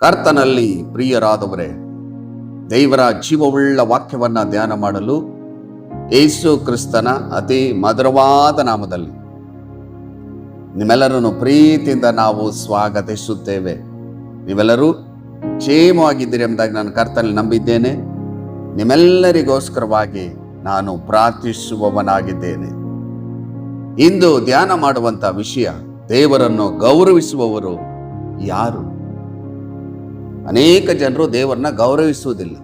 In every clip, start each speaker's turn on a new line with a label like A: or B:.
A: ಕರ್ತನಲ್ಲಿ ಪ್ರಿಯರಾದವರೇ, ದೇವರ ಜೀವವುಳ್ಳ ವಾಕ್ಯವನ್ನ ಧ್ಯಾನ ಮಾಡಲು ಯೇಸು ಕ್ರಿಸ್ತನ ಅತಿ ಮಧುರವಾದ ನಾಮದಲ್ಲಿ ನಿಮ್ಮೆಲ್ಲರನ್ನು ಪ್ರೀತಿಯಿಂದ ನಾವು ಸ್ವಾಗತಿಸುತ್ತೇವೆ. ನೀವೆಲ್ಲರೂ ಕ್ಷೇಮವಾಗಿದ್ದೀರಿ ಎಂಬುದಾಗಿ ನಾನು ಕರ್ತನಲ್ಲಿ ನಂಬಿದ್ದೇನೆ. ನಿಮ್ಮೆಲ್ಲರಿಗೋಸ್ಕರವಾಗಿ ನಾನು ಪ್ರಾರ್ಥಿಸುವವನಾಗಿದ್ದೇನೆ. ಇಂದು ಧ್ಯಾನ ಮಾಡುವಂಥ ವಿಷಯ, ದೇವರನ್ನು ಗೌರವಿಸುವವರು ಯಾರು? ಅನೇಕ ಜನರು ದೇವರನ್ನ ಗೌರವಿಸುವುದಿಲ್ಲ.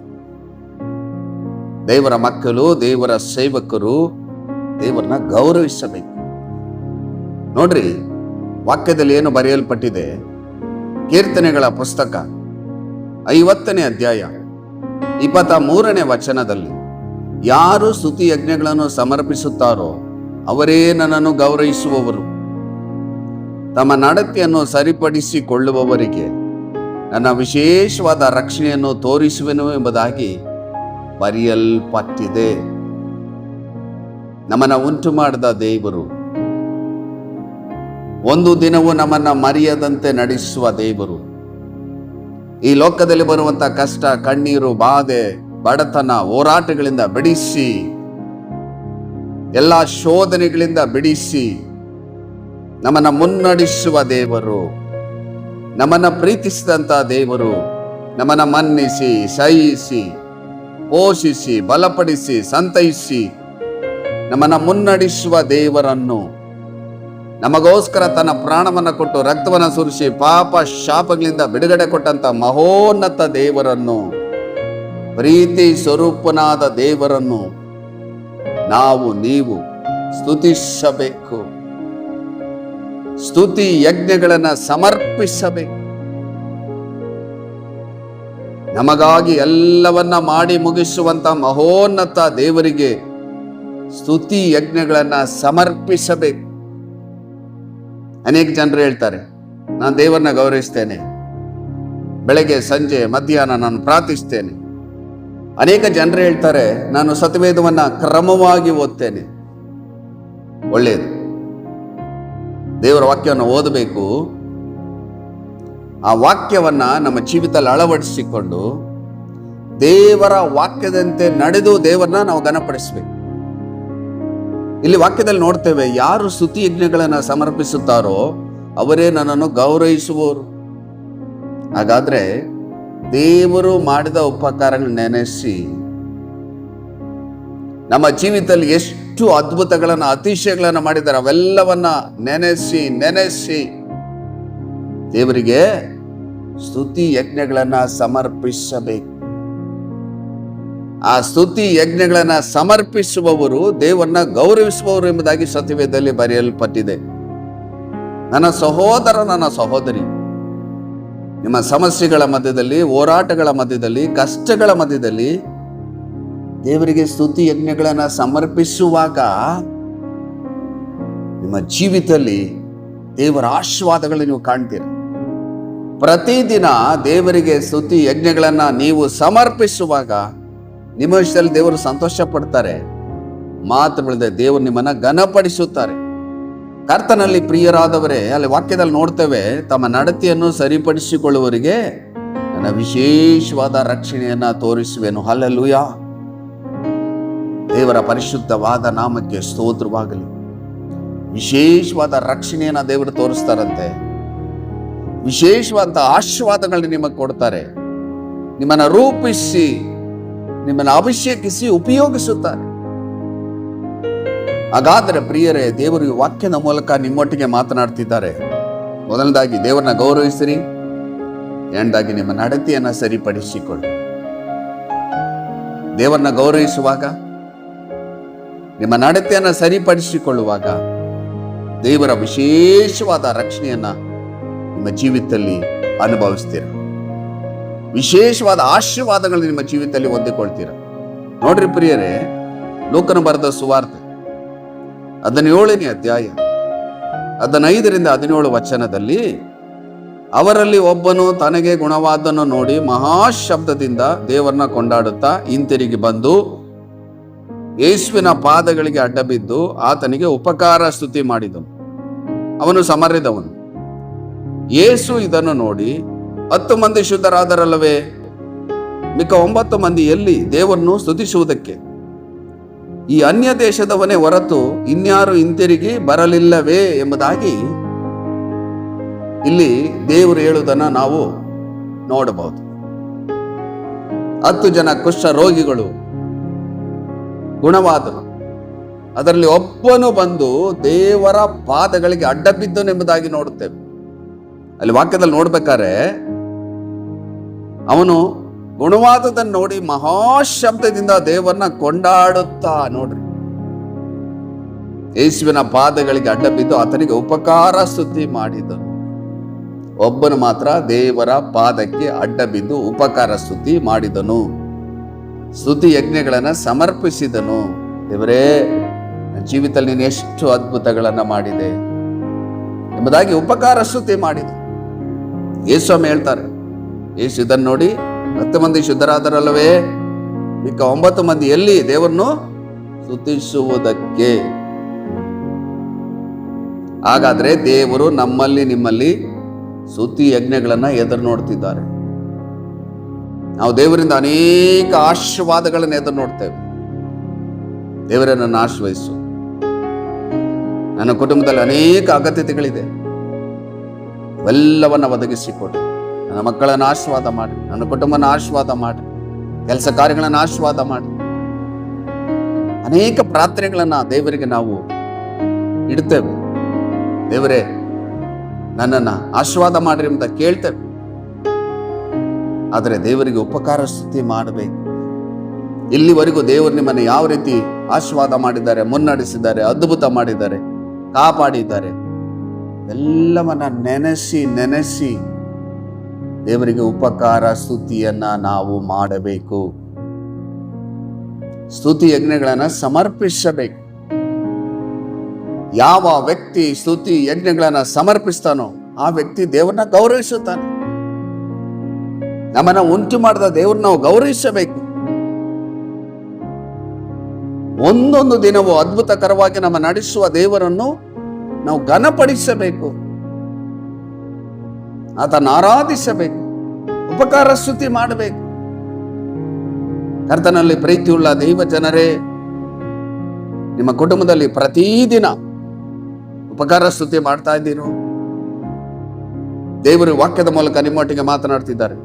A: ದೇವರ ಮಕ್ಕಳು, ದೇವರ ಸೇವಕರು ದೇವರನ್ನ ಗೌರವಿಸಬೇಕು. ನೋಡ್ರಿ, ವಾಕ್ಯದಲ್ಲಿ ಏನು ಬರೆಯಲ್ಪಟ್ಟಿದೆ? ಕೀರ್ತನೆಗಳ ಪುಸ್ತಕ 50ನೇ ಅಧ್ಯಾಯ 23ನೇ ವಚನದಲ್ಲಿ, ಯಾರು ಸ್ತುತಿ ಯಜ್ಞಗಳನ್ನು ಸಮರ್ಪಿಸುತ್ತಾರೋ ಅವರೇ ನನ್ನನ್ನು ಗೌರವಿಸುವವರು. ತಮ್ಮ ನಡತೆಯನ್ನು ಸರಿಪಡಿಸಿಕೊಳ್ಳುವವರಿಗೆ ನನ್ನ ವಿಶೇಷವಾದ ರಕ್ಷಣೆಯನ್ನು ತೋರಿಸುವೆನು ಎಂಬುದಾಗಿ ಬರೆಯಲ್ಪಟ್ಟಿದೆ. ನಮ್ಮನ್ನು ಉಂಟು ಮಾಡಿದ ದೇವರು, ಒಂದು ದಿನವೂ ನಮ್ಮನ್ನ ಮರೆಯದಂತೆ ನಡೆಸುವ ದೇವರು, ಈ ಲೋಕದಲ್ಲಿ ಬರುವಂತ ಕಷ್ಟ, ಕಣ್ಣೀರು, ಬಾಧೆ, ಬಡತನ, ಹೋರಾಟಗಳಿಂದ ಬಿಡಿಸಿ, ಎಲ್ಲ ಶೋಧನೆಗಳಿಂದ ಬಿಡಿಸಿ ನಮ್ಮನ್ನ ಮುನ್ನಡೆಸುವ ದೇವರು, ನಮ್ಮನ್ನ ಪ್ರೀತಿಸಿದಂತ ದೇವರು, ನಮ್ಮನ್ನ ಮನ್ನಿಸಿ, ಸಹಿಸಿ, ಪೋಷಿಸಿ, ಬಲಪಡಿಸಿ, ಸಂತೈಸಿ ನಮ್ಮನ್ನ ಮುನ್ನಡೆಸುವ ದೇವರನ್ನು, ನಮಗೋಸ್ಕರ ತನ್ನ ಪ್ರಾಣವನ್ನು ಕೊಟ್ಟು ರಕ್ತವನ್ನು ಸುರಿಸಿ ಪಾಪ ಶಾಪಗಳಿಂದ ಬಿಡುಗಡೆ ಕೊಟ್ಟಂತ ಮಹೋನ್ನತ ದೇವರನ್ನು, ಪ್ರೀತಿ ಸ್ವರೂಪನಾದ ದೇವರನ್ನು ನೀವು ಸ್ತುತಿಸಬೇಕು. ಸ್ತುತಿ ಯಜ್ಞಗಳನ್ನು ಸಮರ್ಪಿಸಬೇಕು. ನಮಗಾಗಿ ಎಲ್ಲವನ್ನ ಮಾಡಿ ಮುಗಿಸುವಂತ ಮಹೋನ್ನತ ದೇವರಿಗೆ ಸ್ತುತಿ ಯಜ್ಞಗಳನ್ನ ಸಮರ್ಪಿಸಬೇಕು. ಅನೇಕ ಜನರು ಹೇಳ್ತಾರೆ, ನಾನು ದೇವರನ್ನ ಗೌರವಿಸ್ತೇನೆ, ಬೆಳಗ್ಗೆ ಸಂಜೆ ಮಧ್ಯಾಹ್ನ ನಾನು ಪ್ರಾರ್ಥಿಸ್ತೇನೆ. ಅನೇಕ ಜನರು ಹೇಳ್ತಾರೆ, ನಾನು ಸತ್ಯವೇದವನ್ನ ಕ್ರಮವಾಗಿ ಓದ್ತೇನೆ. ಒಳ್ಳೆಯದು, ದೇವರ ವಾಕ್ಯವನ್ನು ಓದಬೇಕು. ಆ ವಾಕ್ಯವನ್ನ ನಮ್ಮ ಜೀವಿತದಲ್ಲಿ ಅಳವಡಿಸಿಕೊಂಡು ದೇವರ ವಾಕ್ಯದಂತೆ ನಡೆದು ದೇವರನ್ನ ನಾವು ಘನಪಡಿಸಬೇಕು. ಇಲ್ಲಿ ವಾಕ್ಯದಲ್ಲಿ ನೋಡ್ತೇವೆ, ಯಾರು ಸ್ತುತಿ ಯಜ್ಞಗಳನ್ನು ಸಮರ್ಪಿಸುತ್ತಾರೋ ಅವರೇ ನನ್ನನ್ನು ಗೌರವಿಸುವವರು. ಹಾಗಾದ್ರೆ ದೇವರು ಮಾಡಿದ ಉಪಕಾರಗಳು ನೆನೆಸಿ, ನಮ್ಮ ಜೀವಿತದಲ್ಲಿ ಎಷ್ಟು ಅದ್ಭುತಗಳನ್ನು, ಅತಿಶಯಗಳನ್ನು ಮಾಡಿದ್ದಾರೆ ಅವೆಲ್ಲವನ್ನ ನೆನೆಸಿ ದೇವರಿಗೆ ಸ್ತುತಿ ಯಜ್ಞಗಳನ್ನ ಸಮರ್ಪಿಸಬೇಕು. ಆ ಸ್ತುತಿ ಯಜ್ಞಗಳನ್ನ ಸಮರ್ಪಿಸುವವರು ದೇವರನ್ನ ಗೌರವಿಸುವವರು ಎಂಬುದಾಗಿ ಸತ್ಯವೇದದಲ್ಲಿ ಬರೆಯಲ್ಪಟ್ಟಿದೆ. ನನ್ನ ಸಹೋದರ, ನನ್ನ ಸಹೋದರಿ, ನಿಮ್ಮ ಸಮಸ್ಯೆಗಳ ಮಧ್ಯದಲ್ಲಿ, ಹೋರಾಟಗಳ ಮಧ್ಯದಲ್ಲಿ, ಕಷ್ಟಗಳ ಮಧ್ಯದಲ್ಲಿ ದೇವರಿಗೆ ಸ್ತುತಿ ಯಜ್ಞಗಳನ್ನು ಸಮರ್ಪಿಸುವಾಗ ನಿಮ್ಮ ಜೀವಿತದಲ್ಲಿ ದೇವರ ಆಶೀರ್ವಾದಗಳನ್ನು ನೀವು ಕಾಣ್ತೀರ. ಪ್ರತಿದಿನ ದೇವರಿಗೆ ಸ್ತುತಿ ಯಜ್ಞಗಳನ್ನು ನೀವು ಸಮರ್ಪಿಸುವಾಗ ನಿಮ್ಮ ವಿಷಯದಲ್ಲಿ ದೇವರು ಸಂತೋಷ ಪಡ್ತಾರೆ. ಮಾತು ಬೆಳೆದ ದೇವರು ನಿಮ್ಮನ್ನ ಘನಪಡಿಸುತ್ತಾರೆ. ಕರ್ತನಲ್ಲಿ ಪ್ರಿಯರಾದವರೇ, ಅಲ್ಲಿ ವಾಕ್ಯದಲ್ಲಿ ನೋಡ್ತೇವೆ, ತಮ್ಮ ನಡತೆಯನ್ನು ಸರಿಪಡಿಸಿಕೊಳ್ಳುವವರಿಗೆ ನನ್ನ ವಿಶೇಷವಾದ ರಕ್ಷಣೆಯನ್ನ ತೋರಿಸುವೆನು. ಹಲ್ಲೆಲೂಯಾ. ದೇವರ ಪರಿಶುದ್ಧವಾದ ನಾಮಕ್ಕೆ ಸ್ತೋತ್ರವಾಗಲಿ. ವಿಶೇಷವಾದ ರಕ್ಷಣೆಯನ್ನ ದೇವರು ತೋರಿಸ್ತಾರಂತೆ. ವಿಶೇಷವಾದ ಆಶೀರ್ವಾದಗಳನ್ನ ನಿಮಗೆ ಕೊಡ್ತಾರೆ. ನಿಮ್ಮನ್ನ ರೂಪಿಸಿ, ನಿಮ್ಮನ್ನ ಅಭಿಷೇಕಿಸಿ ಉಪಯೋಗಿಸುತ್ತಾರೆ. ಹಾಗಾದರೆ ಪ್ರಿಯರೇ, ದೇವರು ಈ ವಾಕ್ಯದ ಮೂಲಕ ನಿಮ್ಮೊಟ್ಟಿಗೆ ಮಾತನಾಡ್ತಿದ್ದಾರೆ. ಮೊದಲದಾಗಿ ದೇವರನ್ನ ಗೌರವಿಸಿರಿ, ಎರಡನೇದಾಗಿ ನಿಮ್ಮ ನಡತೆಯನ್ನ ಸರಿಪಡಿಸಿಕೊಳ್ಳಿ. ದೇವರನ್ನ ಗೌರವಿಸುವಾಗ, ನಿಮ್ಮ ನಡತೆಯನ್ನು ಸರಿಪಡಿಸಿಕೊಳ್ಳುವಾಗ ದೇವರ ವಿಶೇಷವಾದ ರಕ್ಷಣೆಯನ್ನ ನಿಮ್ಮ ಜೀವಿತದಲ್ಲಿ ಅನುಭವಿಸ್ತೀರ. ವಿಶೇಷವಾದ ಆಶೀರ್ವಾದಗಳು ನಿಮ್ಮ ಜೀವಿತದಲ್ಲಿ ಹೊಂದಿಕೊಳ್ತೀರ. ನೋಡ್ರಿ ಪ್ರಿಯರೇ, ಲೂಕನು ಬರೆದ ಸುವಾರ್ತೆ 17ನೇ ಅಧ್ಯಾಯ 15ರಿಂದ 17 ವಚನದಲ್ಲಿ, ಅವರಲ್ಲಿ ಒಬ್ಬನು ತನಗೆ ಗುಣವಾದನ್ನು ನೋಡಿ ಮಹಾಶಬ್ದದಿಂದ ದೇವರನ್ನ ಕೊಂಡಾಡುತ್ತಾ ಹಿಂತಿರುಗಿ ಬಂದು ಯೇಸುವಿನ ಪಾದಗಳಿಗೆ ಅಡ್ಡಬಿದ್ದು ಆತನಿಗೆ ಉಪಕಾರ ಸ್ತುತಿ ಮಾಡಿದನು. ಅವನು ಸಮರ್ಯದವನು. ಯೇಸು ಇದನ್ನು ನೋಡಿ 10 ಮಂದಿ ಶುದ್ಧರಾದರಲ್ಲವೇ? ಮಿಕ್ಕ 9 ಮಂದಿ ಎಲ್ಲಿ ದೇವರನ್ನು ಸ್ತುತಿಸುವುದಕ್ಕೆ? ಈ ಅನ್ಯ ದೇಶದವನೇ ಹೊರತು ಇನ್ಯಾರು ಹಿಂತಿರುಗಿ ಬರಲಿಲ್ಲವೇ ಎಂಬುದಾಗಿ ಇಲ್ಲಿ ದೇವರು ಹೇಳುವುದನ್ನು ನಾವು ನೋಡಬಹುದು. 10 ಜನ ಕುಷ್ಠ ರೋಗಿಗಳು ಗುಣವಾದರು. ಅದರಲ್ಲಿ ಒಬ್ಬನು ಬಂದು ದೇವರ ಪಾದಗಳಿಗೆ ಅಡ್ಡ ಬಿದ್ದನೆಂಬುದಾಗಿ ನೋಡುತ್ತೇವೆ. ಅಲ್ಲಿ ವಾಕ್ಯದಲ್ಲಿ ನೋಡ್ಬೇಕಾದ್ರೆ ಅವನು ಗುಣವಾದದನ್ನು ನೋಡಿ ಮಹಾಶಬ್ದದಿಂದ ದೇವರನ್ನ ಕೊಂಡಾಡುತ್ತಾ, ನೋಡ್ರಿ, ಯೇಸುವಿನ ಪಾದಗಳಿಗೆ ಅಡ್ಡ ಬಿದ್ದು ಆತನಿಗೆ ಉಪಕಾರ ಸ್ತುತಿ ಮಾಡಿದನು. ಒಬ್ಬನು ಮಾತ್ರ ದೇವರ ಪಾದಕ್ಕೆ ಅಡ್ಡ ಬಿದ್ದು ಉಪಕಾರ ಸ್ತುತಿ ಮಾಡಿದನು, ಸ್ತುತಿ ಯಜ್ಞಗಳನ್ನು ಸಮರ್ಪಿಸಿದನು. ದೇವರೇ, ನನ್ನ ಜೀವಿತದಲ್ಲಿ ನೀನು ಎಷ್ಟು ಅದ್ಭುತಗಳನ್ನು ಮಾಡಿದೆ ಎಂಬುದಾಗಿ ಉಪಕಾರ ಸ್ತುತಿ ಮಾಡಿದ. ಯೇಸು ಹೇಳ್ತಾರೆ, ಯೇಸು ಇದನ್ನು ನೋಡಿ 10 ಮಂದಿ ಶುದ್ಧರಾದರಲ್ಲವೇ? ಮಿಕ್ಕ 9 ಮಂದಿ ಎಲ್ಲಿ ದೇವರನ್ನು ಸ್ತುತಿಸುವುದಕ್ಕೆ? ಹಾಗಾದ್ರೆ ದೇವರು ನಮ್ಮಲ್ಲಿ ನಿಮ್ಮಲ್ಲಿ ಸ್ತುತಿ ಯಜ್ಞಗಳನ್ನ ಎದುರು ನೋಡ್ತಿದ್ದಾರೆ. ನಾವು ದೇವರಿಂದ ಅನೇಕ ಆಶೀರ್ವಾದಗಳನ್ನು ಎದುರು ನೋಡ್ತೇವೆ. ದೇವರೇ, ನನ್ನ ಆಶೀರ್ವದಿಸು, ನನ್ನ ಕುಟುಂಬದಲ್ಲಿ ಅನೇಕ ಅಗತ್ಯತೆಗಳಿದೆ, ಇವೆಲ್ಲವನ್ನ ಒದಗಿಸಿಕೊಡು. ನನ್ನ ಮಕ್ಕಳನ್ನು ಆಶೀರ್ವಾದ ಮಾಡಿ, ನನ್ನ ಕುಟುಂಬನ ಆಶೀರ್ವಾದ ಮಾಡಿ, ಕೆಲಸ ಕಾರ್ಯಗಳನ್ನು ಆಶೀರ್ವಾದ ಮಾಡಿ. ಅನೇಕ ಪ್ರಾರ್ಥನೆಗಳನ್ನ ದೇವರಿಗೆ ನಾವು ಇಡ್ತೇವೆ. ದೇವರೇ, ನನ್ನನ್ನು ಆಶೀರ್ವಾದ ಮಾಡ್ರಿ ಅಂತ ಕೇಳ್ತೇವೆ. ಆದರೆ ದೇವರಿಗೆ ಉಪಕಾರ ಸ್ತುತಿ ಮಾಡಬೇಕು. ಇಲ್ಲಿವರೆಗೂ ದೇವರು ನಿಮ್ಮನ್ನು ಯಾವ ರೀತಿ ಆಶೀರ್ವಾದ ಮಾಡಿದ್ದಾರೆ, ಮುನ್ನಡೆಸಿದ್ದಾರೆ, ಅದ್ಭುತ ಮಾಡಿದ್ದಾರೆ, ಕಾಪಾಡಿದ್ದಾರೆ, ಎಲ್ಲವನ್ನ ನೆನೆಸಿ ನೆನೆಸಿ ದೇವರಿಗೆ ಉಪಕಾರ ಸ್ತುತಿಯನ್ನ ನಾವು ಮಾಡಬೇಕು. ಸ್ತುತಿ ಯಜ್ಞಗಳನ್ನ ಸಮರ್ಪಿಸಬೇಕು. ಯಾವ ವ್ಯಕ್ತಿ ಸ್ತುತಿ ಯಜ್ಞಗಳನ್ನ ಸಮರ್ಪಿಸ್ತಾನೋ ಆ ವ್ಯಕ್ತಿ ದೇವರನ್ನ ಗೌರವಿಸುತ್ತಾನೆ. ನಮ್ಮನ್ನ ಉಂಟು ಮಾಡಿದ ದೇವ್ರನ್ನ ನಾವು ಗೌರವಿಸಬೇಕು. ಒಂದೊಂದು ದಿನವೂ ಅದ್ಭುತಕರವಾಗಿ ನಮ್ಮ ನಡೆಸುವ ದೇವರನ್ನು ನಾವು ಘನಪಡಿಸಬೇಕು, ಆತನ ಆರಾಧಿಸಬೇಕು, ಉಪಕಾರ ಸ್ತುತಿ ಮಾಡಬೇಕು. ಕರ್ತನಲ್ಲಿ ಪ್ರೀತಿಯುಳ್ಳ ದೈವ ಜನರೇ, ನಿಮ್ಮ ಕುಟುಂಬದಲ್ಲಿ ಪ್ರತಿದಿನ ಉಪಕಾರ ಸ್ತುತಿ ಮಾಡ್ತಾ ಇದ್ದೀರೋ? ದೇವರು ವಾಕ್ಯದ ಮೂಲಕ ನಿಮ್ಮೊಟ್ಟಿಗೆ ಮಾತನಾಡ್ತಿದ್ದಾರೆ.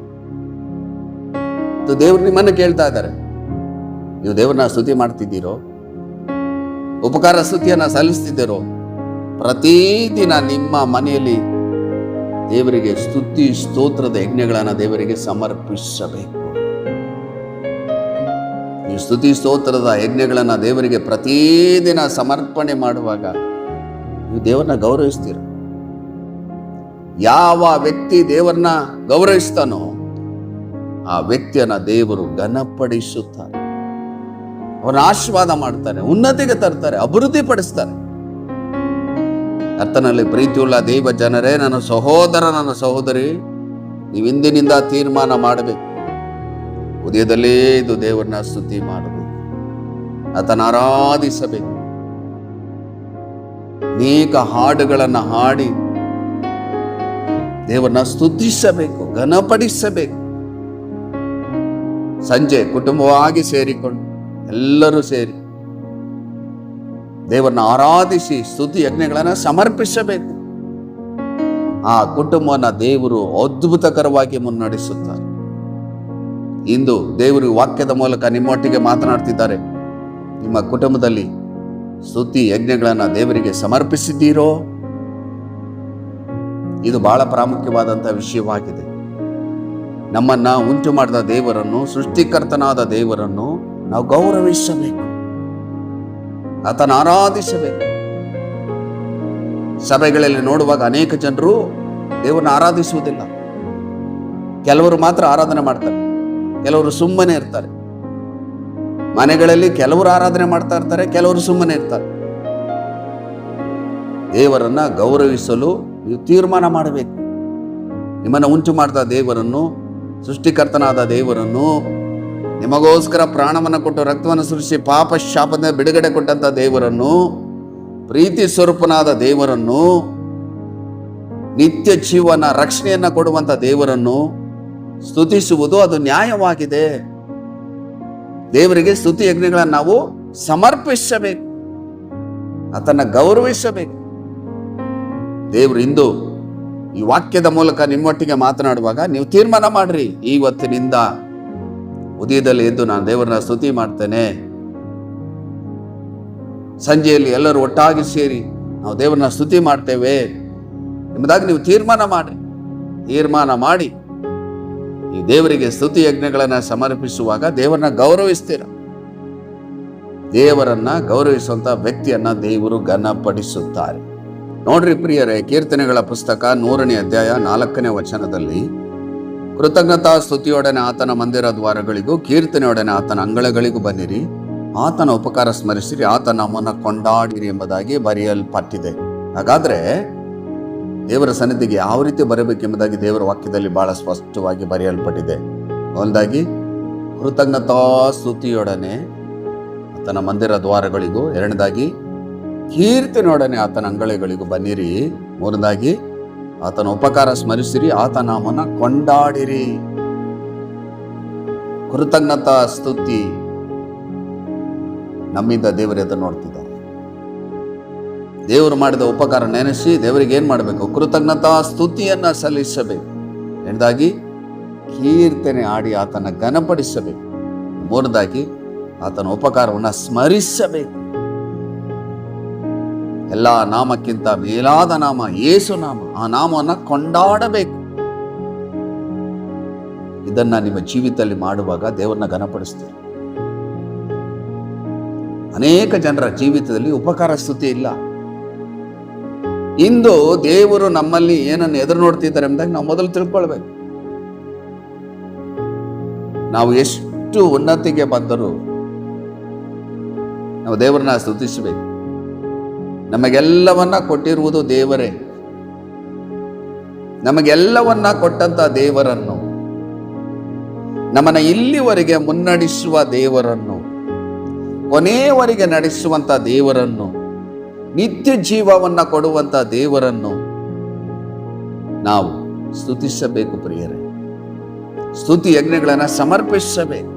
A: ದೇವರು ನಿಮ್ಮನ್ನು ಕೇಳ್ತಾ ಇದ್ದಾರೆ, ನೀವು ದೇವರನ್ನ ಸ್ತುತಿ ಮಾಡ್ತಿದ್ದೀರೋ? ಉಪಕಾರ ಸ್ತುತಿಯನ್ನ ಸಲ್ಲಿಸ್ತಿದ್ದೀರೋ? ಪ್ರತಿದಿನ ನಿಮ್ಮ ಮನೆಯಲ್ಲಿ ದೇವರಿಗೆ ಸ್ತುತಿ ಸ್ತೋತ್ರದ ಯಜ್ಞಗಳನ್ನ ದೇವರಿಗೆ ಸಮರ್ಪಿಸಬೇಕು. ನೀವು ಸ್ತುತಿ ಸ್ತೋತ್ರದ ಯಜ್ಞಗಳನ್ನ ದೇವರಿಗೆ ಪ್ರತಿದಿನ ಸಮರ್ಪಣೆ ಮಾಡುವಾಗ ನೀವು ದೇವರನ್ನ ಗೌರವಿಸ್ತೀರ. ಯಾವ ವ್ಯಕ್ತಿ ದೇವರನ್ನ ಗೌರವಿಸ್ತಾನೋ ಆ ವ್ಯಕ್ತಿಯನ್ನ ದೇವರು ಘನಪಡಿಸುತ್ತಾರೆ, ಅವನ ಆಶೀರ್ವಾದ ಮಾಡ್ತಾರೆ, ಉನ್ನತಿಗೆ ತರ್ತಾರೆ, ಅಭಿವೃದ್ಧಿ ಪಡಿಸ್ತಾರೆ. ಕರ್ತನಲ್ಲಿ ಪ್ರೀತಿಯುಳ್ಳ ದೈವ ಜನರೇ, ನನ್ನ ಸಹೋದರ, ನನ್ನ ಸಹೋದರಿ, ನೀವು ಇಂದಿನಿಂದ ತೀರ್ಮಾನ ಮಾಡಬೇಕು. ಉದಯದಲ್ಲೇ ಇದು ದೇವರನ್ನ ಸ್ತುತಿ ಮಾಡಬೇಕು, ಆತನ ಆರಾಧಿಸಬೇಕು. ಅನೇಕ ಹಾಡುಗಳನ್ನು ಹಾಡಿ ದೇವರನ್ನ ಸ್ತುತಿಸಬೇಕು, ಘನಪಡಿಸಬೇಕು. ಸಂಜೆ ಕುಟುಂಬವಾಗಿ ಸೇರಿಕೊಂಡು ಎಲ್ಲರೂ ಸೇರಿ ದೇವರನ್ನ ಆರಾಧಿಸಿ ಸ್ತುತಿ ಯಜ್ಞಗಳನ್ನು ಸಮರ್ಪಿಸಬೇಕು. ಆ ಕುಟುಂಬವನ್ನ ದೇವರು ಅದ್ಭುತಕರವಾಗಿ ಮುನ್ನಡೆಸುತ್ತಾರೆ. ಇಂದು ದೇವರು ವಾಕ್ಯದ ಮೂಲಕ ನಿಮ್ಮೊಟ್ಟಿಗೆ ಮಾತನಾಡ್ತಿದ್ದಾರೆ. ನಿಮ್ಮ ಕುಟುಂಬದಲ್ಲಿ ಸ್ತುತಿ ಯಜ್ಞಗಳನ್ನು ದೇವರಿಗೆ ಸಮರ್ಪಿಸಿದ್ದೀರೋ? ಇದು ಬಹಳ ಪ್ರಾಮುಖ್ಯವಾದಂತಹ ವಿಷಯವಾಗಿದೆ. ನಮ್ಮನ್ನ ಉಂಟು ಮಾಡಿದ ದೇವರನ್ನು, ಸೃಷ್ಟಿಕರ್ತನಾದ ದೇವರನ್ನು ನಾವು ಗೌರವಿಸಬೇಕು, ಆತನ ಆರಾಧಿಸಬೇಕು. ಸಭೆಗಳಲ್ಲಿ ನೋಡುವಾಗ ಅನೇಕ ಜನರು ದೇವರನ್ನ ಆರಾಧಿಸುವುದಿಲ್ಲ. ಕೆಲವರು ಮಾತ್ರ ಆರಾಧನೆ ಮಾಡ್ತಾರೆ, ಕೆಲವರು ಸುಮ್ಮನೆ ಇರ್ತಾರೆ. ಮನೆಗಳಲ್ಲಿ ಕೆಲವರು ಆರಾಧನೆ ಮಾಡ್ತಾ ಇರ್ತಾರೆ, ಕೆಲವರು ಸುಮ್ಮನೆ ಇರ್ತಾರೆ. ದೇವರನ್ನ ಗೌರವಿಸಲು ನೀವು ತೀರ್ಮಾನ ಮಾಡಬೇಕು. ನಿಮ್ಮನ್ನು ಉಂಟು ಮಾಡಿದ ದೇವರನ್ನು, ಸೃಷ್ಟಿಕರ್ತನಾದ ದೇವರನ್ನು, ನಿಮಗೋಸ್ಕರ ಪ್ರಾಣವನ್ನು ಕೊಟ್ಟು ರಕ್ತವನ್ನು ಸುರಿಸಿ ಪಾಪ ಶಾಪದ ಬಿಡುಗಡೆ ಕೊಟ್ಟಂತ ದೇವರನ್ನು, ಪ್ರೀತಿ ಸ್ವರೂಪನಾದ ದೇವರನ್ನು ನಿತ್ಯ ಜೀವನ ರಕ್ಷಣೆಯನ್ನ ಕೊಡುವಂತ ದೇವರನ್ನು ಸ್ತುತಿಸುವುದು ಅದು ನ್ಯಾಯವಾಗಿದೆ. ದೇವರಿಗೆ ಸ್ತುತಿ ಯಜ್ಞಗಳನ್ನು ನಾವು ಸಮರ್ಪಿಸಬೇಕು, ಆತನ ಗೌರವಿಸಬೇಕು. ದೇವರು ಇಂದು ಈ ವಾಕ್ಯದ ಮೂಲಕ ನಿಮ್ಮೊಟ್ಟಿಗೆ ಮಾತನಾಡುವಾಗ ನೀವು ತೀರ್ಮಾನ ಮಾಡ್ರಿ, ಇವತ್ತಿನಿಂದ ಉದಯದಲ್ಲಿ ಎದ್ದು ನಾನು ದೇವರನ್ನ ಸ್ತುತಿ ಮಾಡ್ತೇನೆ. ಸಂಜೆಯಲ್ಲಿ ಎಲ್ಲರೂ ಒಟ್ಟಾಗಿ ಸೇರಿ ನಾವು ದೇವರನ್ನ ಸ್ತುತಿ ಮಾಡ್ತೇವೆ ಎಂಬುದಾಗಿ ನೀವು ತೀರ್ಮಾನ ಮಾಡಿ ಈ ದೇವರಿಗೆ ಸ್ತುತಿ ಯಜ್ಞಗಳನ್ನು ಸಮರ್ಪಿಸುವಾಗ ದೇವರನ್ನ ಗೌರವಿಸ್ತೀರ. ದೇವರನ್ನ ಗೌರವಿಸುವಂತ ವ್ಯಕ್ತಿಯನ್ನ ದೇವರು ಘನಪಡಿಸುತ್ತಾರೆ. ನೋಡ್ರಿ ಪ್ರಿಯರೇ, ಕೀರ್ತನೆಗಳ ಪುಸ್ತಕ 100ನೇ ಅಧ್ಯಾಯ 4ನೇ ವಚನದಲ್ಲಿ ಕೃತಜ್ಞತಾ ಸ್ತುತಿಯೊಡನೆ ಆತನ ಮಂದಿರ ದ್ವಾರಗಳಿಗೂ ಕೀರ್ತನೆಯೊಡನೆ ಆತನ ಅಂಗಳಗಳಿಗೂ ಬನ್ನಿರಿ, ಆತನ ಉಪಕಾರ ಸ್ಮರಿಸಿರಿ, ಆತನ ನಾಮವನ್ನು ಕೊಂಡಾಡಿರಿ ಎಂಬುದಾಗಿ ಬರೆಯಲ್ಪಟ್ಟಿದೆ. ಹಾಗಾದ್ರೆ ದೇವರ ಸನ್ನಿಧಿಗೆ ಯಾವ ರೀತಿ ಬರಬೇಕೆಂಬುದಾಗಿ ದೇವರ ವಾಕ್ಯದಲ್ಲಿ ಬಹಳ ಸ್ಪಷ್ಟವಾಗಿ ಬರೆಯಲ್ಪಟ್ಟಿದೆ. ಒಂದಾಗಿ ಕೃತಜ್ಞತಾ ಸ್ತುತಿಯೊಡನೆ ಆತನ ಮಂದಿರ ದ್ವಾರಗಳಿಗೂ, ಎರಡನೇದಾಗಿ ಕೀರ್ತನೆಯೊಡನೆ ಆತನ ಅಂಗಳಗಳಿಗೂ ಬನ್ನಿರಿ, ಮೂರನೇದಾಗಿ ಆತನ ಉಪಕಾರ ಸ್ಮರಿಸಿರಿ, ಆತನ ನಾಮವನ್ನು ಕೊಂಡಾಡಿರಿ. ಕೃತಜ್ಞತಾ ಸ್ತುತಿ ನಮ್ಮಿಂದ ದೇವರು ಎದುರು ನೋಡ್ತಿದ್ದಾರೆ. ದೇವರು ಮಾಡಿದ ಉಪಕಾರ ನೆನೆಸಿ ದೇವರಿಗೆ ಏನ್ ಮಾಡಬೇಕು? ಕೃತಜ್ಞತಾ ಸ್ತುತಿಯನ್ನ ಸಲ್ಲಿಸಬೇಕು. ಎರಡದಾಗಿ ಕೀರ್ತನೆ ಆಡಿ ಆತನ ಘನಪಡಿಸಬೇಕು. ಮೂರದಾಗಿ ಆತನ ಉಪಕಾರವನ್ನು ಸ್ಮರಿಸಬೇಕು. ಎಲ್ಲ ನಾಮಕ್ಕಿಂತ ಮೇಲಾದ ನಾಮ ಯೇಸು ನಾಮ, ಆ ನಾಮವನ್ನು ಕೊಂಡಾಡಬೇಕು. ಇದನ್ನ ನಿಮ್ಮ ಜೀವಿತದಲ್ಲಿ ಮಾಡುವಾಗ ದೇವರನ್ನ ಘನಪಡಿಸ್ತೀರಿ. ಅನೇಕ ಜನರ ಜೀವಿತದಲ್ಲಿ ಉಪಕಾರ ಸ್ತುತಿ ಇಲ್ಲ. ಇಂದು ದೇವರು ನಮ್ಮಲ್ಲಿ ಏನನ್ನು ಎದುರು ನೋಡ್ತಿದ್ದಾರೆ ಎಂಬುದಾಗಿ ನಾವು ಮೊದಲು ತಿಳ್ಕೊಳ್ಬೇಕು. ನಾವು ಎಷ್ಟು ಉನ್ನತಿಗೆ ಬಂದರೂ ನಾವು ದೇವರನ್ನ ಸ್ತುತಿಸಬೇಕು. ನಮಗೆಲ್ಲವನ್ನ ಕೊಟ್ಟಿರುವುದು ದೇವರೇ. ನಮಗೆಲ್ಲವನ್ನ ಕೊಟ್ಟಂತ ದೇವರನ್ನು, ನಮ್ಮನ್ನ ಇಲ್ಲಿವರೆಗೆ ಮುನ್ನಡೆಸುವ ದೇವರನ್ನು, ಕೊನೆಯವರೆಗೆ ನಡೆಸುವಂತ ದೇವರನ್ನು, ನಿತ್ಯ ಜೀವವನ್ನ ಕೊಡುವಂತ ದೇವರನ್ನು ನಾವು ಸ್ತುತಿಸಬೇಕು ಪ್ರಿಯರೇ. ಸ್ತುತಿ ಯಜ್ಞಗಳನ್ನು ಸಮರ್ಪಿಸಬೇಕು.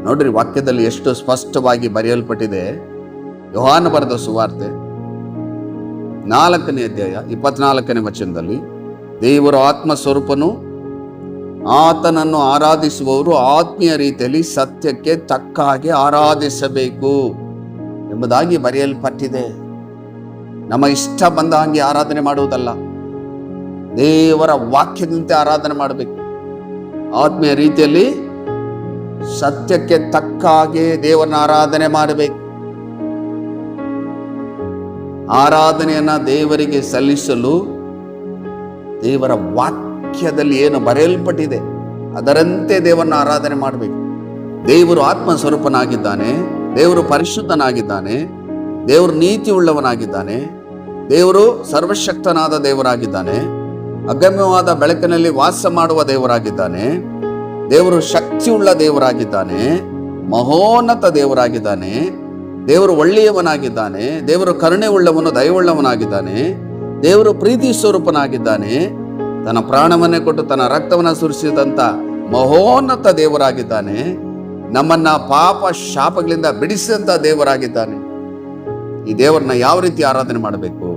A: ನೋಡ್ರಿ, ವಾಕ್ಯದಲ್ಲಿ ಎಷ್ಟು ಸ್ಪಷ್ಟವಾಗಿ ಬರೆಯಲ್ಪಟ್ಟಿದೆ. ಯೋಹಾನ ಬರೆದ ಸುವಾರ್ತೆ 4ನೇ ಅಧ್ಯಾಯ 24ನೇ ವಚನದಲ್ಲಿ, ದೇವರು ಆತ್ಮ ಸ್ವರೂಪನು, ಆತನನ್ನು ಆರಾಧಿಸುವವರು ಆತ್ಮೀಯ ರೀತಿಯಲ್ಲಿ ಸತ್ಯಕ್ಕೆ ತಕ್ಕ ಹಾಗೆ ಆರಾಧಿಸಬೇಕು ಎಂಬುದಾಗಿ ಬರೆಯಲ್ಪಟ್ಟಿದೆ. ನಮ್ಮ ಇಷ್ಟ ಬಂದ ಹಾಗೆ ಆರಾಧನೆ ಮಾಡುವುದಲ್ಲ, ದೇವರ ವಾಕ್ಯದಂತೆ ಆರಾಧನೆ ಮಾಡಬೇಕು. ಆತ್ಮೀಯ ರೀತಿಯಲ್ಲಿ ಸತ್ಯಕ್ಕೆ ತಕ್ಕ ಹಾಗೆ ದೇವರನ್ನ ಆರಾಧನೆ ಮಾಡಬೇಕು. ಆರಾಧನೆಯನ್ನ ದೇವರಿಗೆ ಸಲ್ಲಿಸಲು ದೇವರ ವಾಕ್ಯದಲ್ಲಿ ಏನು ಬರೆಯಲ್ಪಟ್ಟಿದೆ ಅದರಂತೆ ದೇವರನ್ನ ಆರಾಧನೆ ಮಾಡಬೇಕು. ದೇವರು ಆತ್ಮ ಸ್ವರೂಪನಾಗಿದ್ದಾನೆ, ದೇವರು ಪರಿಶುದ್ಧನಾಗಿದ್ದಾನೆ, ದೇವರು ನೀತಿ ಉಳ್ಳವನಾಗಿದ್ದಾನೆ, ದೇವರು ಸರ್ವಶಕ್ತನಾದ ದೇವರಾಗಿದ್ದಾನೆ, ಅಗಮ್ಯವಾದ ಬೆಳಕಿನಲ್ಲಿ ವಾಸ ಮಾಡುವ ದೇವರಾಗಿದ್ದಾನೆ, ದೇವರು ಶಕ್ತಿಯುಳ್ಳ ದೇವರಾಗಿದ್ದಾನೆ, ಮಹೋನ್ನತ ದೇವರಾಗಿದ್ದಾನೆ, ದೇವರು ಒಳ್ಳೆಯವನಾಗಿದ್ದಾನೆ, ದೇವರು ಕರುಣೆ ಉಳ್ಳವನು, ದಯವುಳ್ಳವನಾಗಿದ್ದಾನೆ, ದೇವರು ಪ್ರೀತಿ ಸ್ವರೂಪನಾಗಿದ್ದಾನೆ, ತನ್ನ ಪ್ರಾಣವನ್ನೇ ಕೊಟ್ಟು ತನ್ನ ರಕ್ತವನ್ನು ಸುರಿಸಿದಂತ ಮಹೋನ್ನತ ದೇವರಾಗಿದ್ದಾನೆ, ನಮ್ಮನ್ನ ಪಾಪ ಶಾಪಗಳಿಂದ ಬಿಡಿಸಿದಂತ ದೇವರಾಗಿದ್ದಾನೆ. ಈ ದೇವರನ್ನ ಯಾವ ರೀತಿ ಆರಾಧನೆ ಮಾಡಬೇಕು?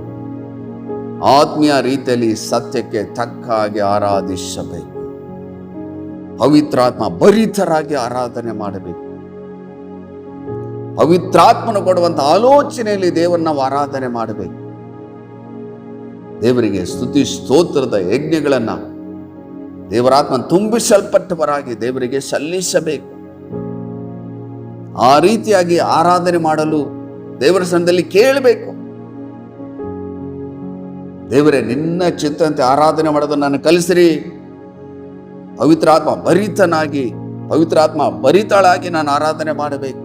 A: ಆತ್ಮೀಯ ರೀತಿಯಲ್ಲಿ ಸತ್ಯಕ್ಕೆ ತಕ್ಕ ಹಾಗೆ ಆರಾಧಿಸಬೇಕು. ಪವಿತ್ರಾತ್ಮ ಭರಿತರಾಗಿ ಆರಾಧನೆ ಮಾಡಬೇಕು. ಪವಿತ್ರಾತ್ಮನು ಕೊಡುವಂತ ಆಲೋಚನೆಯಲ್ಲಿ ದೇವರನ್ನ ನಾವು ಆರಾಧನೆ ಮಾಡಬೇಕು. ದೇವರಿಗೆ ಸ್ತುತಿ ಸ್ತೋತ್ರದ ಯಜ್ಞಗಳನ್ನ ದೇವರಾತ್ಮ ತುಂಬಿಸಲ್ಪಟ್ಟವರಾಗಿ ದೇವರಿಗೆ ಸಲ್ಲಿಸಬೇಕು. ಆ ರೀತಿಯಾಗಿ ಆರಾಧನೆ ಮಾಡಲು ದೇವರ ಸನ್ನಿಧಿಯಲ್ಲಿ ಕೇಳಬೇಕು. ದೇವರೇ, ನಿನ್ನ ಚಿತ್ತಂತೆ ಆರಾಧನೆ ಮಾಡೋದನ್ನು ನಾನು ಕಲಿಸಿರಿ. ಪವಿತ್ರಾತ್ಮ ಭರಿತನಾಗಿ, ಪವಿತ್ರಾತ್ಮ ಭರಿತಳಾಗಿ ನಾನು ಆರಾಧನೆ ಮಾಡಬೇಕು.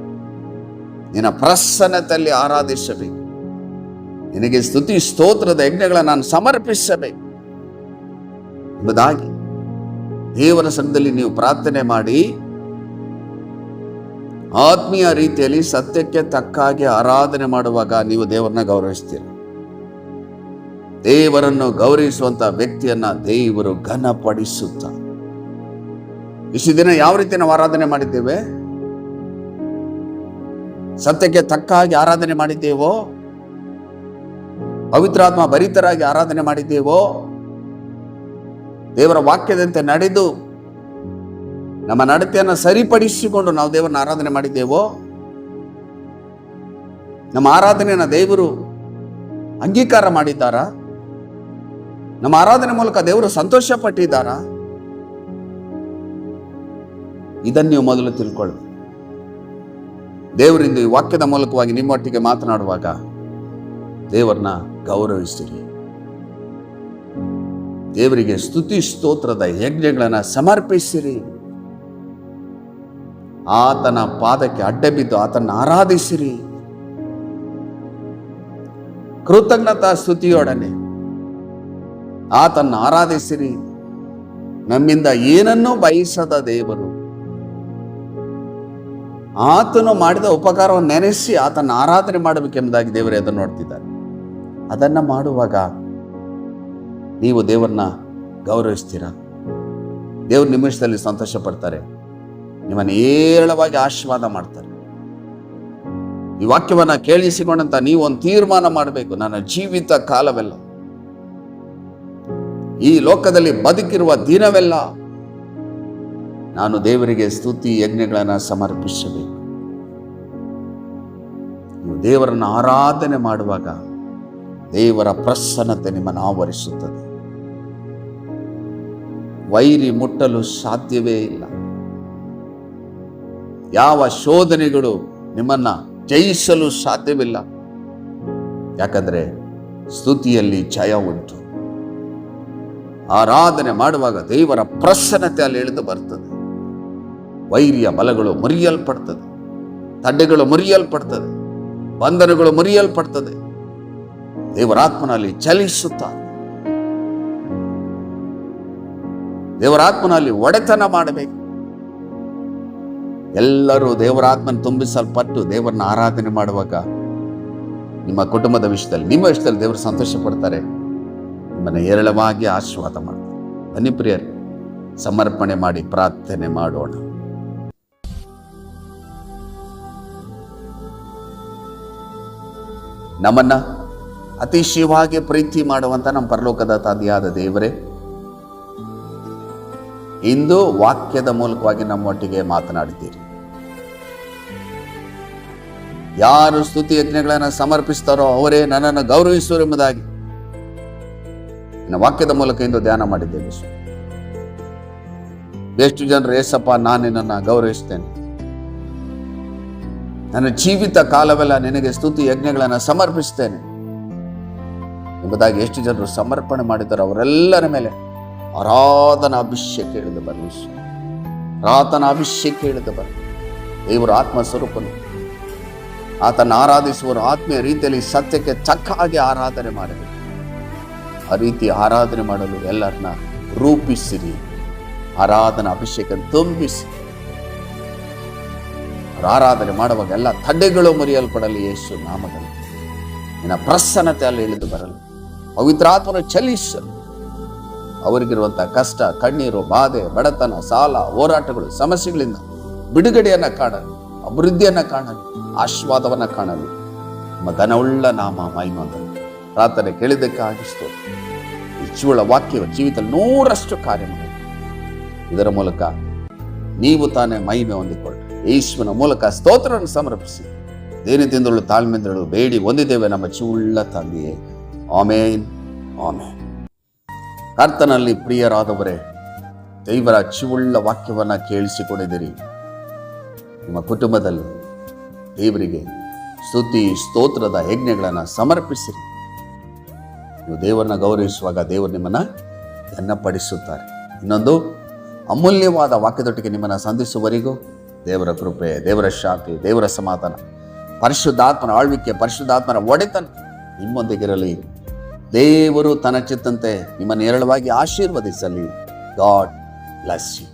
A: ನಿನ್ನ ಪ್ರಸನ್ನತೆಯಲ್ಲಿ ಆರಾಧಿಸಬೇಕು. ನಿನಗೆ ಸ್ತುತಿ ಸ್ತೋತ್ರದ ಯಜ್ಞಗಳನ್ನು ನಾನು ಸಮರ್ಪಿಸಬೇಕು ಎಂಬುದಾಗಿ ದೇವರ ಸನ್ನಿಧಿಯಲ್ಲಿ ನೀವು ಪ್ರಾರ್ಥನೆ ಮಾಡಿ ಆತ್ಮೀಯ ರೀತಿಯಲ್ಲಿ ಸತ್ಯಕ್ಕೆ ತಕ್ಕ ಹಾಗೆ ಆರಾಧನೆ ಮಾಡುವಾಗ ನೀವು ದೇವರನ್ನ ಗೌರವಿಸ್ತೀರ. ದೇವರನ್ನು ಗೌರವಿಸುವಂತ ವ್ಯಕ್ತಿಯನ್ನ ದೇವರು ಘನಪಡಿಸುತ್ತಾರೆ. ಇಷ್ಟು ದಿನ ಯಾವ ರೀತಿ ನಾವು ಆರಾಧನೆ ಮಾಡಿದ್ದೇವೆ? ಸತ್ಯಕ್ಕೆ ತಕ್ಕ ಹಾಗೆ ಆರಾಧನೆ ಮಾಡಿದ್ದೇವೋ? ಪವಿತ್ರಾತ್ಮ ಭರಿತರಾಗಿ ಆರಾಧನೆ ಮಾಡಿದ್ದೇವೋ? ದೇವರ ವಾಕ್ಯದಂತೆ ನಡೆದು ನಮ್ಮ ನಡತೆಯನ್ನು ಸರಿಪಡಿಸಿಕೊಂಡು ನಾವು ದೇವರನ್ನ ಆರಾಧನೆ ಮಾಡಿದ್ದೇವೋ? ನಮ್ಮ ಆರಾಧನೆಯನ್ನು ದೇವರು ಅಂಗೀಕಾರ ಮಾಡಿದ್ದಾರಾ? ನಮ್ಮ ಆರಾಧನೆ ಮೂಲಕ ದೇವರು ಸಂತೋಷ ಪಟ್ಟಿದ್ದಾರಾ? ಇದನ್ನು ನೀವು ಮೊದಲು ತಿಳ್ಕೊಳ್ಳಿ. ದೇವರಿಂದ ಈ ವಾಕ್ಯದ ಮೂಲಕವಾಗಿ ನಿಮ್ಮೊಟ್ಟಿಗೆ ಮಾತನಾಡುವಾಗ ದೇವರನ್ನ ಗೌರವಿಸಿರಿ. ದೇವರಿಗೆ ಸ್ತುತಿ ಸ್ತೋತ್ರದ ಯಜ್ಞಗಳನ್ನು ಸಮರ್ಪಿಸಿರಿ. ಆತನ ಪಾದಕ್ಕೆ ಅಡ್ಡ ಬಿದ್ದು ಆತನ ಆರಾಧಿಸಿರಿ. ಕೃತಜ್ಞತಾ ಸ್ತುತಿಯೊಡನೆ ಆತನ್ನ ಆರಾಧಿಸಿರಿ. ನಮ್ಮಿಂದ ಏನನ್ನೂ ಬಯಸದ ದೇವರು ಆತನು ಮಾಡಿದ ಉಪಕಾರವನ್ನು ನೆನೆಸಿ ಆತನ ಆರಾಧನೆ ಮಾಡಬೇಕೆಂಬುದಾಗಿ ದೇವರೇ ಅದನ್ನು ನೋಡ್ತಿದ್ದಾರೆ. ಅದನ್ನ ಮಾಡುವಾಗ ನೀವು ದೇವರನ್ನ ಗೌರವಿಸ್ತೀರಾ. ದೇವ್ರ ನಿಮಿಷದಲ್ಲಿ ಸಂತೋಷ ಪಡ್ತಾರೆ, ನಿಮ್ಮನ್ನು ಏರಳವಾಗಿ ಆಶೀರ್ವಾದ ಮಾಡ್ತಾರೆ. ಈ ವಾಕ್ಯವನ್ನ ಕೇಳಿಸಿಕೊಂಡಂತ ನೀವು ಒಂದು ತೀರ್ಮಾನ ಮಾಡಬೇಕು. ನನ್ನ ಜೀವಿತ ಕಾಲವೆಲ್ಲ, ಈ ಲೋಕದಲ್ಲಿ ಬದುಕಿರುವ ದಿನವೆಲ್ಲ ನಾನು ದೇವರಿಗೆ ಸ್ತುತಿ ಯಜ್ಞಗಳನ್ನು ಸಮರ್ಪಿಸಬೇಕು. ನೀವು ದೇವರನ್ನು ಆರಾಧನೆ ಮಾಡುವಾಗ ದೇವರ ಪ್ರಸನ್ನತೆ ನಿಮ್ಮನ್ನು ಆವರಿಸುತ್ತದೆ. ವೈರಿ ಮುಟ್ಟಲು ಸಾಧ್ಯವೇ ಇಲ್ಲ. ಯಾವ ಶೋಧನೆಗಳು ನಿಮ್ಮನ್ನ ಜಯಿಸಲು ಸಾಧ್ಯವಿಲ್ಲ. ಯಾಕಂದ್ರೆ ಸ್ತುತಿಯಲ್ಲಿ ಜಯ ಉಂಟು. ಆರಾಧನೆ ಮಾಡುವಾಗ ದೇವರ ಪ್ರಸನ್ನತೆ ಅಲ್ಲಿ ಇಳಿದು ಬರ್ತದೆ. ವೈರಿಯ ಬಲಗಳು ಮುರಿಯಲ್ಪಡ್ತದೆ, ತಡ್ಡೆಗಳು ಮುರಿಯಲ್ಪಡ್ತದೆ, ಬಂಧನಗಳು ಮುರಿಯಲ್ಪಡ್ತದೆ. ದೇವರಾತ್ಮನಲ್ಲಿ ಚಲಿಸುತ್ತಾರೆ. ದೇವರಾತ್ಮನಲ್ಲಿ ಒಡೆತನ ಮಾಡಬೇಕು. ಎಲ್ಲರೂ ದೇವರಾತ್ಮನ ತುಂಬಿಸಲ್ಪಟ್ಟು ದೇವರನ್ನ ಆರಾಧನೆ ಮಾಡುವಾಗ ನಿಮ್ಮ ಕುಟುಂಬದ ವಿಷಯದಲ್ಲಿ, ನಿಮ್ಮ ವಿಷಯದಲ್ಲಿ ದೇವರು ಸಂತೋಷ ಪಡ್ತಾರೆ, ನಿಮ್ಮನ್ನು ಏರಳವಾಗಿ ಆಶೀರ್ವಾದ ಮಾಡ್ತಾರೆ. ಬನ್ನಿ ಪ್ರಿಯರೇ, ಸಮರ್ಪಣೆ ಮಾಡಿ ಪ್ರಾರ್ಥನೆ ಮಾಡೋಣ. ನಮ್ಮನ್ನ ಅತಿಶಯವಾಗಿ ಪ್ರೀತಿ ಮಾಡುವಂತ ನಮ್ಮ ಪರಲೋಕದ ತಂದೆಯಾದ ದೇವರೇ, ಇಂದು ವಾಕ್ಯದ ಮೂಲಕವಾಗಿ ನಮ್ಮೊಟ್ಟಿಗೆ ಮಾತನಾಡಿದ್ದೀರಿ. ಯಾರು ಸ್ತುತಿ ಯಜ್ಞಗಳನ್ನು ಸಮರ್ಪಿಸ್ತಾರೋ ಅವರೇ ನನ್ನನ್ನು ಗೌರವಿಸುವರು ಎಂಬುದಾಗಿ ವಾಕ್ಯದ ಮೂಲಕ ಇಂದು ಧ್ಯಾನ ಮಾಡಿದ್ದೇವೆ. ಎಷ್ಟು ಜನರು ಏಸಪ್ಪ ನಾನು ನಿನ್ನನ್ನು ಗೌರವಿಸ್ತೇನೆ, ನನ್ನ ಜೀವಿತ ಕಾಲವೆಲ್ಲ ನಿನಗೆ ಸ್ತುತಿ ಯಜ್ಞಗಳನ್ನು ಸಮರ್ಪಿಸ್ತೇನೆ ಎಂಬುದಾಗಿ ಎಷ್ಟು ಜನರು ಸಮರ್ಪಣೆ ಮಾಡಿದ್ದಾರೆ. ಅವರೆಲ್ಲರ ಮೇಲೆ ಆರಾಧನಾ ಅಭಿಷೇಕ ಇಳಿದು ಬರಲಿ. ಪ್ರಾರ್ಥನಾ ಅಭಿಷೇಕ ಇಳಿದು ಬರಲಿ. ದೇವರ ಆತ್ಮ ಸ್ವರೂಪನು ಆತನ ಆರಾಧಿಸುವರು ಆತ್ಮೀಯ ರೀತಿಯಲ್ಲಿ ಸತ್ಯಕ್ಕೆ ತಕ್ಕ ಹಾಗೆ ಆರಾಧನೆ ಮಾಡಬೇಕು. ಆ ರೀತಿ ಆರಾಧನೆ ಮಾಡಲು ಎಲ್ಲರನ್ನ ರೂಪಿಸಿರಿ. ಆರಾಧನಾ ಅಭಿಷೇಕ ತುಂಬಿಸಿ ಆರಾಧನೆ ಮಾಡುವಾಗ ಎಲ್ಲ ತಡ್ಡೆಗಳು ಮುರಿಯಲ್ಪಡಲಿ. ಯೇಸು ನಾಮದಲ್ಲಿ ನಿನ್ನ ಪ್ರಸನ್ನತೆ ಅಲ್ಲಿ ಇಳಿದು ಬರಲು, ಪವಿತ್ರಾತ್ಮನ ಚಲಿಸಲು, ಅವರಿಗಿರುವಂತಹ ಕಷ್ಟ, ಕಣ್ಣೀರು, ಬಾಧೆ, ಬಡತನ, ಸಾಲ, ಹೋರಾಟಗಳು, ಸಮಸ್ಯೆಗಳಿಂದ ಬಿಡುಗಡೆಯನ್ನ ಕಾಣಲು, ಅಭಿವೃದ್ಧಿಯನ್ನ ಕಾಣಲು, ಆಶೀರ್ವಾದವನ್ನ ಕಾಣಲು ನಮ್ಮ ಘನವುಳ್ಳ ನಾಮ ಮಹಿಮದಲ್ಲಿ ಪ್ರಾರ್ಥನೆ ಕೇಳಿದ್ದಕ್ಕಾಗಿ ಸ್ತೋತ್ರ. ಈ ಜೀವಳ ವಾಕ್ಯವ ಜೀವಿತದಲ್ಲಿ 100ರಷ್ಟು ಕಾರ್ಯ ಮಾಡಿ ಇದರ ಮೂಲಕ ನೀವು ತಾನೇ ಮಹಿಮೆ ಹೊಂದಿಕೊಳ್ಳಿ. ಯೇಸುವಿನ ಮೂಲಕ ಸ್ತೋತ್ರವನ್ನು ಸಮರ್ಪಿಸಿ ದೇನಿತಿಂದಳು ತಾಳ್ಮೆಂದಳು ಬೇಡಿ ಹೊಂದಿದ್ದೇವೆ ನಮ್ಮ ಜೀವವುಳ್ಳ ತಂದೆಯೇ. ಆಮೇನ್, ಆಮೇನ್. ಕರ್ತನಲ್ಲಿ ಪ್ರಿಯರಾದವರೇ, ದೇವರ ಜೀವವುಳ್ಳ ವಾಕ್ಯವನ್ನ ಕೇಳಿಸಿಕೊಂಡಿದ್ದೀರಿ. ನಿಮ್ಮ ಕುಟುಂಬದಲ್ಲಿ ದೇವರಿಗೆ ಸ್ತುತಿ ಸ್ತೋತ್ರದ ಯಜ್ಞಗಳನ್ನು ಸಮರ್ಪಿಸಿರಿ. ನೀವು ದೇವರನ್ನ ಗೌರವಿಸುವಾಗ ದೇವರು ನಿಮ್ಮನ್ನ ಘನಪಡಿಸುತ್ತಾರೆ. ಇನ್ನೊಂದು ಅಮೂಲ್ಯವಾದ ವಾಕ್ಯದೊಟ್ಟಿಗೆ ನಿಮ್ಮನ್ನು ಸಂಧಿಸುವವರೆಗೂ ದೇವರ ಕೃಪೆ, ದೇವರ ಶಾಂತಿ, ದೇವರ ಸಮಾಧಾನ, ಪರಿಶುದ್ಧಾತ್ಮನ ಆಳ್ವಿಕೆ, ಪರಿಶುದ್ಧಾತ್ಮನ ಒಡೆತನ ನಿಮ್ಮೊಂದಿಗಿರಲಿ. ದೇವರು ತನ್ನ ಚಿತ್ತಂತೆ ನಿಮ್ಮನ್ನು ಏರಳವಾಗಿ ಆಶೀರ್ವದಿಸಲಿ. God bless you.